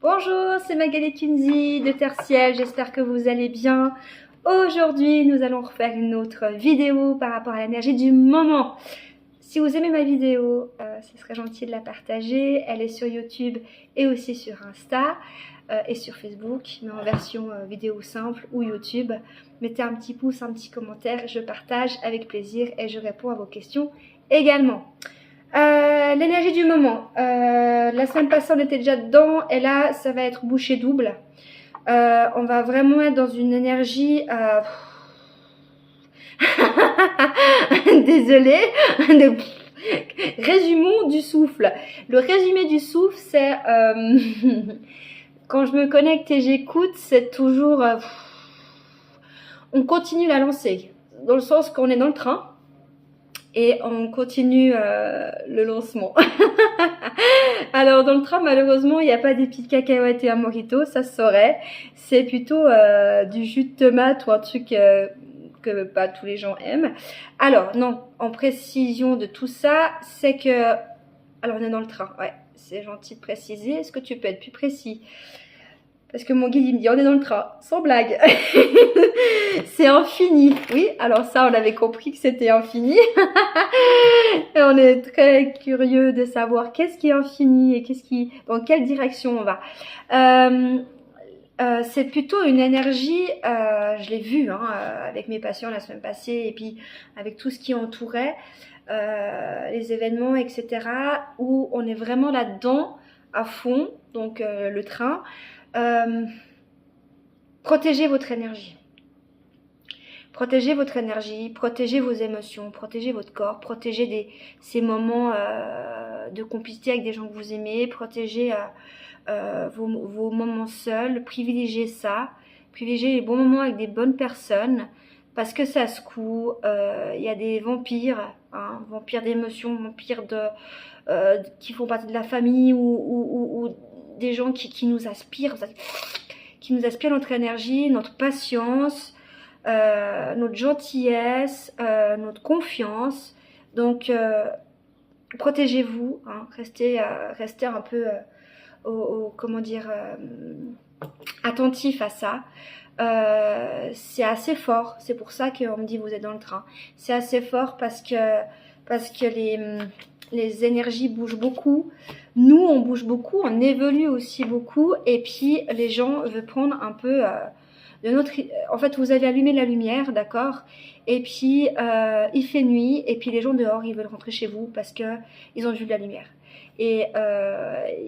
Bonjour, c'est Magali Kinzi de Terre Ciel, j'espère que vous allez bien. Aujourd'hui, nous allons refaire une autre vidéo par rapport à l'énergie du moment. Si vous aimez ma vidéo, ce serait gentil de la partager. Elle est sur YouTube et aussi sur Insta et sur Facebook, mais en version vidéo simple ou YouTube. Mettez un petit pouce, un petit commentaire, je partage avec plaisir et je réponds à vos questions également. L'énergie du moment. La semaine passée, on était déjà dedans et là, ça va être bouchée double. On va vraiment être dans une énergie... Désolée. Résumons du souffle. Le résumé du souffle, c'est... quand je me connecte et j'écoute, c'est toujours... on continue la lancée. Dans le sens qu'on est dans le train. Et on continue le lancement. Alors dans le train, malheureusement, il n'y a pas des petites cacahuètes et un mojito, ça se saurait. C'est plutôt du jus de tomate ou un truc que pas tous les gens aiment. Alors non, en précision de tout ça, c'est que... Alors on est dans le train, ouais, c'est gentil de préciser. Est-ce que tu peux être plus précis ? Parce que mon guide, il me dit, on est dans le train, sans blague. C'est infini. Oui, alors ça, on avait compris que c'était infini. Et on est très curieux de savoir qu'est-ce qui est infini et dans quelle direction on va. C'est plutôt une énergie, je l'ai vu avec mes patients la semaine passée et puis avec tout ce qui entourait, les événements, etc., où on est vraiment là-dedans, à fond, donc le train. Protégez votre énergie. Protégez votre énergie, protégez vos émotions, protégez votre corps, protégez ces moments de complicité avec des gens que vous aimez, protégez vos moments seuls, privilégiez ça, privilégiez les bons moments avec des bonnes personnes, parce que ça se coud, y a des vampires, vampires d'émotions, vampires qui font partie de la famille ou des gens qui nous aspirent notre énergie, notre patience, notre gentillesse, notre confiance. Donc, protégez-vous, restez un peu, comment dire, attentif à ça. C'est assez fort, c'est pour ça qu'on me dit vous êtes dans le train. C'est assez fort parce que les énergies bougent beaucoup. Nous, on bouge beaucoup, on évolue aussi beaucoup. Et puis, les gens veulent prendre un peu de notre... En fait, vous avez allumé la lumière, d'accord ? Et puis, il fait nuit. Et puis, les gens dehors, ils veulent rentrer chez vous parce qu'ils ont vu de la lumière. Et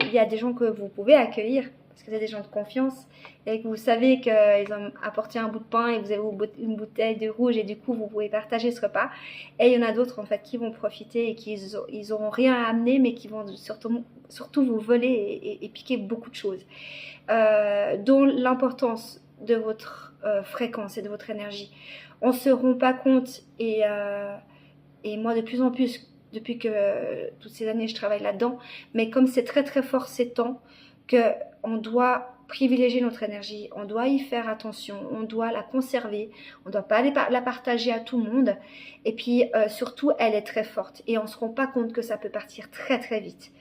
il y a des gens que vous pouvez accueillir parce que c'est des gens de confiance et que vous savez qu'ils ont apporté un bout de pain et que vous avez une bouteille de rouge et du coup vous pouvez partager ce repas. Et il y en a d'autres en fait qui vont profiter et ils auront rien à amener mais qui vont surtout vous voler et piquer beaucoup de choses. Dont l'importance de votre fréquence et de votre énergie. On ne se rend pas compte et moi de plus en plus depuis que toutes ces années je travaille là-dedans, mais comme c'est très très fort ces temps, qu'on doit privilégier notre énergie, on doit y faire attention, on doit la conserver, on ne doit pas la partager à tout le monde, et puis surtout elle est très forte, et on ne se rend pas compte que ça peut partir très très vite,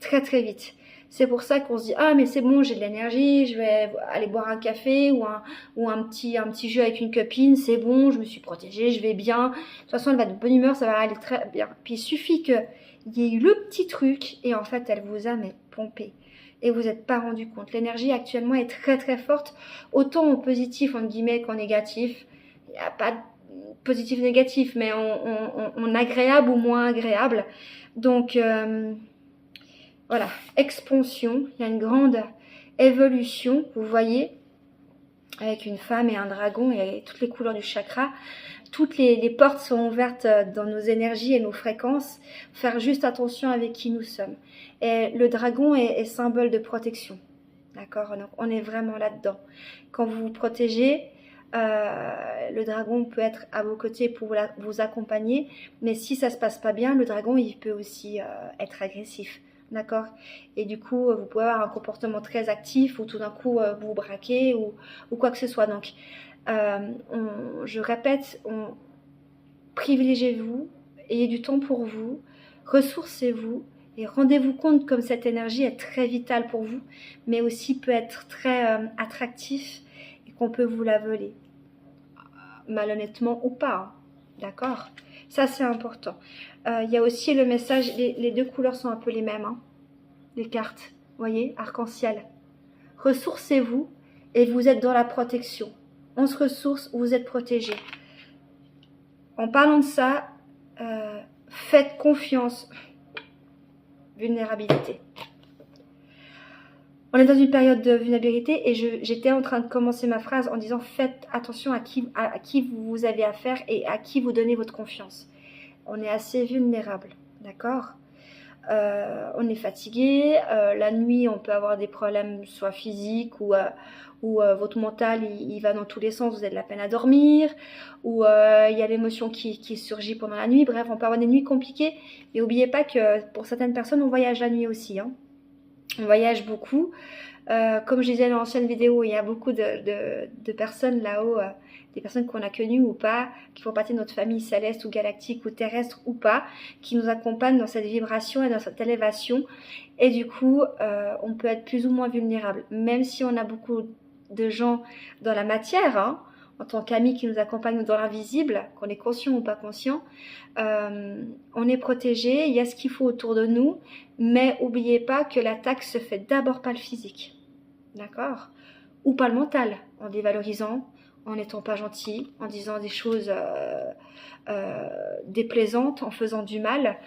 très très vite. C'est pour ça qu'on se dit, ah mais c'est bon, j'ai de l'énergie, je vais aller boire un café ou un petit jeu avec une copine, c'est bon, je me suis protégée, je vais bien. De toute façon, elle va de bonne humeur, ça va aller très bien. Puis il suffit qu'il y ait eu le petit truc et en fait, elle vous a pompé. Et vous n'êtes pas rendu compte. L'énergie actuellement est très très forte, autant en positif, entre guillemets, qu'en négatif. Il n'y a pas de positif négatif, mais en agréable ou moins agréable. Donc... voilà, expansion, il y a une grande évolution, vous voyez, avec une femme et un dragon et toutes les couleurs du chakra. Toutes les portes sont ouvertes dans nos énergies et nos fréquences. Faire juste attention avec qui nous sommes. Et le dragon est symbole de protection, d'accord ? Donc on est vraiment là-dedans. Quand vous vous protégez, le dragon peut être à vos côtés pour vous accompagner. Mais si ça se passe pas bien, le dragon il peut aussi être agressif. D'accord ? Et du coup, vous pouvez avoir un comportement très actif ou tout d'un coup vous vous braquez ou quoi que ce soit. Donc, je répète, privilégiez-vous, ayez du temps pour vous, ressourcez-vous Et rendez-vous compte comme cette énergie est très vitale pour vous, mais aussi peut être très attractif et qu'on peut vous la voler. Malhonnêtement ou pas, hein. D'accord? Ça, c'est important. Il y a aussi le message, les deux couleurs sont un peu les mêmes, hein, les cartes. Vous voyez, arc-en-ciel. Ressourcez-vous et vous êtes dans la protection. On se ressource, vous êtes protégé. En parlant de ça, faites confiance. Vulnérabilité. On est dans une période de vulnérabilité et j'étais en train de commencer ma phrase en disant faites attention à qui vous avez affaire et à qui vous donnez votre confiance. On est assez vulnérable, d'accord? On est fatigué, la nuit on peut avoir des problèmes soit physiques ou votre mental il va dans tous les sens, vous avez de la peine à dormir, ou il y a l'émotion qui surgit pendant la nuit. Bref, on peut avoir des nuits compliquées, mais n'oubliez pas que pour certaines personnes on voyage la nuit aussi, hein. On voyage beaucoup. Comme je disais dans l'ancienne vidéo, il y a beaucoup de personnes là-haut, des personnes qu'on a connues ou pas, qui font partie de notre famille céleste ou galactique ou terrestre ou pas, qui nous accompagnent dans cette vibration et dans cette élévation. Et du coup, on peut être plus ou moins vulnérable. Même si on a beaucoup de gens dans la matière, hein, en tant qu'amis qui nous accompagnent dans l'invisible, qu'on est conscient ou pas conscient, on est protégé, il y a ce qu'il faut autour de nous, mais n'oubliez pas que l'attaque se fait d'abord par le physique, d'accord? Ou par le mental, en dévalorisant, en n'étant pas gentil, en disant des choses déplaisantes, en faisant du mal.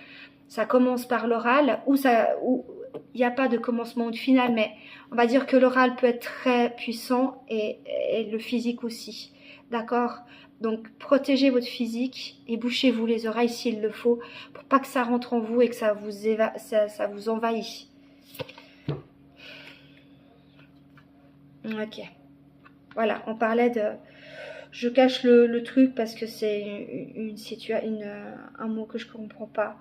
Ça commence par l'oral, ou il n'y a pas de commencement ou de finale, mais on va dire que l'oral peut être très puissant et le physique aussi, d'accord? Donc protégez votre physique et bouchez-vous les oreilles s'il le faut pour pas que ça rentre en vous et que ça vous envahit. Ok. Voilà, on parlait de... Je cache le truc parce que c'est un mot que je comprends pas,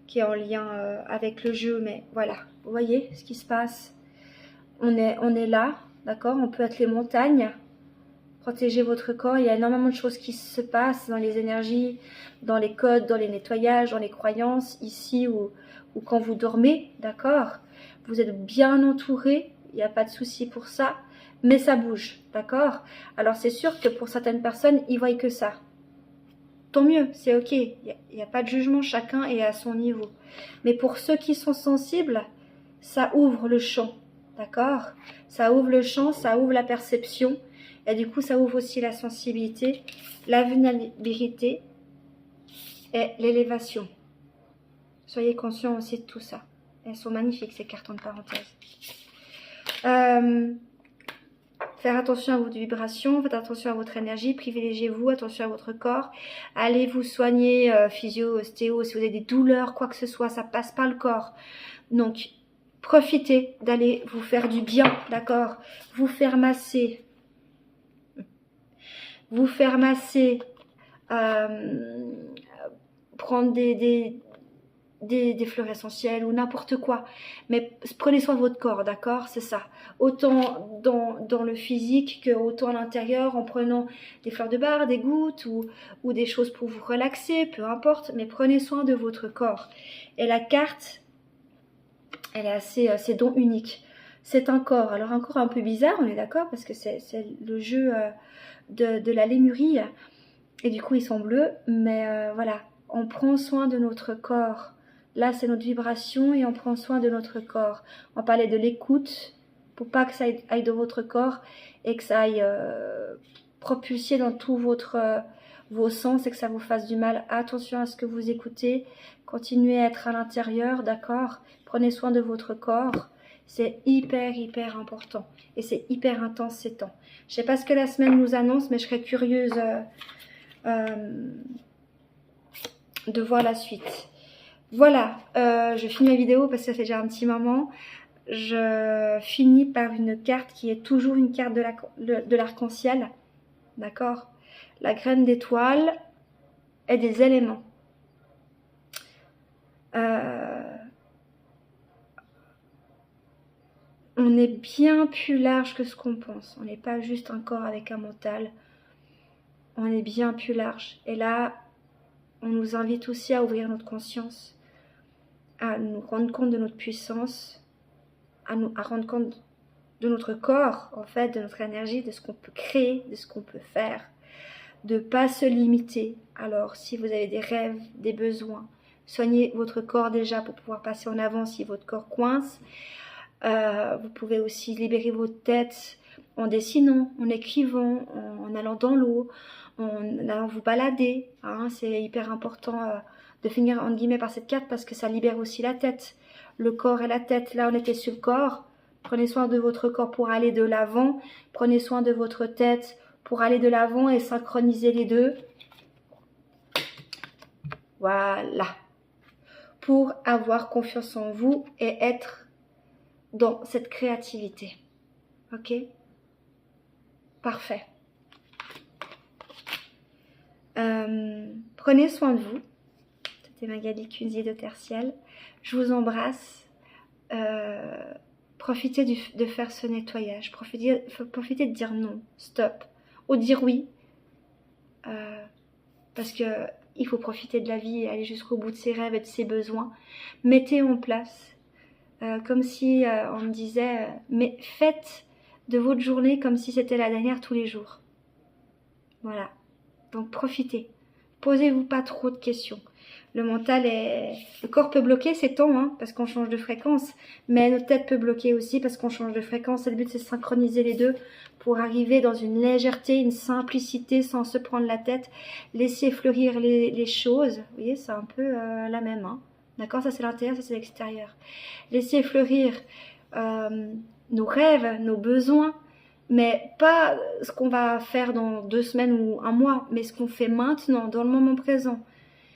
qui est en lien avec le jeu, mais voilà, vous voyez ce qui se passe. On est là, d'accord? On peut être les montagnes. Protégez votre corps, il y a énormément de choses qui se passent dans les énergies, dans les codes, dans les nettoyages, dans les croyances, ici ou quand vous dormez, d'accord? Vous êtes bien entouré, il n'y a pas de souci pour ça, mais ça bouge, d'accord? Alors c'est sûr que pour certaines personnes, ils voient que ça. Tant mieux, c'est ok, il n'y a pas de jugement, chacun est à son niveau. Mais pour ceux qui sont sensibles, ça ouvre le champ, d'accord? Ça ouvre le champ, ça ouvre la perception. Et du coup, ça ouvre aussi la sensibilité, la vulnérabilité et l'élévation. Soyez conscients aussi de tout ça. Elles sont magnifiques, ces cartes entre parenthèses. Faire attention à votre vibration, faites attention à votre énergie, privilégiez-vous, attention à votre corps. Allez vous soigner, physio, ostéo, si vous avez des douleurs, quoi que ce soit, ça passe par le corps. Donc, profitez d'aller vous faire du bien, d'accord? Vous faire masser. Vous faire masser, prendre des fleurs essentielles ou n'importe quoi. Mais prenez soin de votre corps, d'accord? C'est ça. Autant dans le physique que autant à l'intérieur, en prenant des fleurs de bar, des gouttes ou des choses pour vous relaxer, peu importe. Mais prenez soin de votre corps. Et la carte, elle est assez don unique. C'est un corps. Alors un corps un peu bizarre, on est d'accord? Parce que c'est le jeu... de la lémurie et du coup ils sont bleus, mais voilà, on prend soin de notre corps. Là c'est notre vibration et on prend soin de notre corps. On parlait de l'écoute pour pas que ça aille dans votre corps et que ça aille propulser dans tout vos sens et que ça vous fasse du mal. Attention à ce que vous écoutez, continuez à être à l'intérieur, d'accord? Prenez soin de votre corps. C'est hyper important et c'est hyper intense ces temps. Je sais pas ce que la semaine nous annonce, mais je serais curieuse de voir la suite. Voilà, je finis ma vidéo parce que ça fait déjà un petit moment. Je finis par une carte qui est toujours une carte de l'arc-en-ciel. D'accord? La graine d'étoile et des éléments. On est bien plus large que ce qu'on pense. On n'est pas juste un corps avec un mental. On est bien plus large. Et là, on nous invite aussi à ouvrir notre conscience, à nous rendre compte de notre puissance, à rendre compte de notre corps, en fait, de notre énergie, de ce qu'on peut créer, de ce qu'on peut faire, de ne pas se limiter. Alors, si vous avez des rêves, des besoins, soignez votre corps déjà pour pouvoir passer en avant si votre corps coince. Vous pouvez aussi libérer votre tête en dessinant, en écrivant, en allant dans l'eau, en allant vous balader. Hein. C'est hyper important de finir entre guillemets par cette carte parce que ça libère aussi la tête, le corps et la tête. Là, on était sur le corps. Prenez soin de votre corps pour aller de l'avant. Prenez soin de votre tête pour aller de l'avant et synchroniser les deux. Voilà. Pour avoir confiance en vous et être dans cette créativité. Ok? Parfait. Prenez soin de vous. C'était Magali Kunzi de Terre Ciel. Je vous embrasse. Profitez de faire ce nettoyage. Profitez de dire non, stop. Ou dire oui. Parce que il faut profiter de la vie et aller jusqu'au bout de ses rêves et de ses besoins. Mettez en place. Comme si on me disait, mais faites de votre journée comme si c'était la dernière tous les jours. Voilà. Donc profitez. Posez-vous pas trop de questions. Le mental le corps peut bloquer, c'est temps, hein, parce qu'on change de fréquence. Mais notre tête peut bloquer aussi parce qu'on change de fréquence. Et le but, c'est de synchroniser les deux pour arriver dans une légèreté, une simplicité sans se prendre la tête. Laisser fleurir les choses. Vous voyez, c'est un peu la même, hein. D'accord, ça c'est l'intérieur, ça c'est l'extérieur. Laisser fleurir nos rêves, nos besoins, mais pas ce qu'on va faire dans 2 semaines ou 1 mois, mais ce qu'on fait maintenant, dans le moment présent.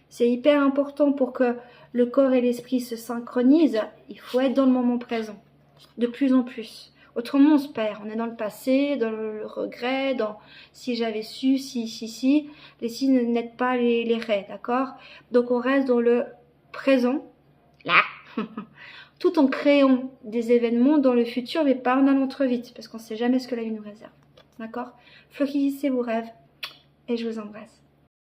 C'est hyper important pour que le corps et l'esprit se synchronisent. Il faut être dans le moment présent, de plus en plus. Autrement, on se perd. On est dans le passé, dans le regret, dans si j'avais su, si. Les si n'aident pas les raies, d'accord? Donc, on reste dans le présent, là, tout en créant des événements dans le futur, mais pas en allant trop vite, parce qu'on ne sait jamais ce que la vie nous réserve. D'accord? Fleurissez vos rêves et je vous embrasse.